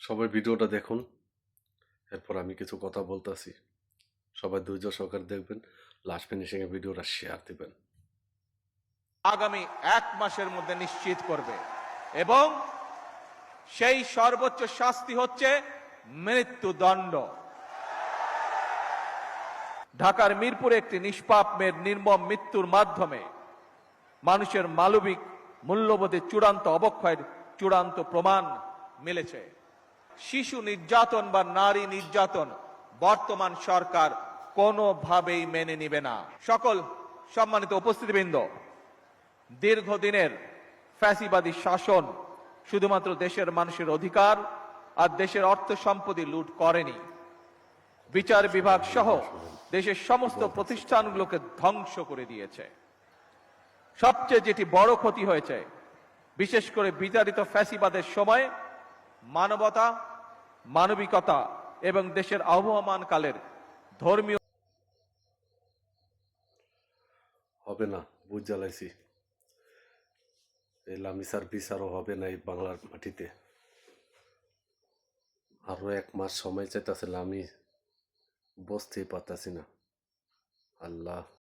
সবাই ভিডিওটা দেখুন, এরপর আমি কিছু কথা বলতেছি। সবাই ধৈর্য সহকারে দেখবেন, লাস্ট ফিনিশিংয়ে ভিডিওটা শেয়ার দিবেন। আগামী 1 মাসের মধ্যে নিশ্চিত করবে এবং সেই সর্বোচ্চ শাস্তি হচ্ছে মৃত্যুদণ্ড। ঢাকার মিরপুরে একটি নিষ্পাপ মেয়ের নির্মম মৃত্যুর মাধ্যমে মানুষের মানবিক মূল্যবোধের চূড়ান্ত অবক্ষয়ের চূড়ান্ত প্রমাণ মিলেছে। শিশু নির্যাতন বা নারী নির্যাতন বর্তমান সরকার কোনোভাবেই মেনে নিবে না। সকল সম্মানিত উপস্থিতিবৃন্দ, দীর্ঘদিনের ফ্যাসিবাদী শাসন শুধুমাত্র দেশের মানুষের অধিকার আর দেশের অর্থ সম্পত্তি লুট করেনি, বিচার বিভাগ সহ দেশের সমস্ত প্রতিষ্ঠানগুলোকে ধ্বংস করে দিয়েছে। সবচেয়ে যেটি বড় ক্ষতি হয়েছে, বিশেষ করে বিতাড়িত ফ্যাসিবাদের সময় মানবতা, মানবিকতা এবং দেশের আবহমান কালের ধর্মীয় হবে না, বুঝ জ্বালাইছি। এই লামিসার বিচারও হবে না এই বাংলার মাটিতে। আরো 1 মাস সময় চাইতেছে, আমি বসতেই পারতাছি না। আল্লাহ।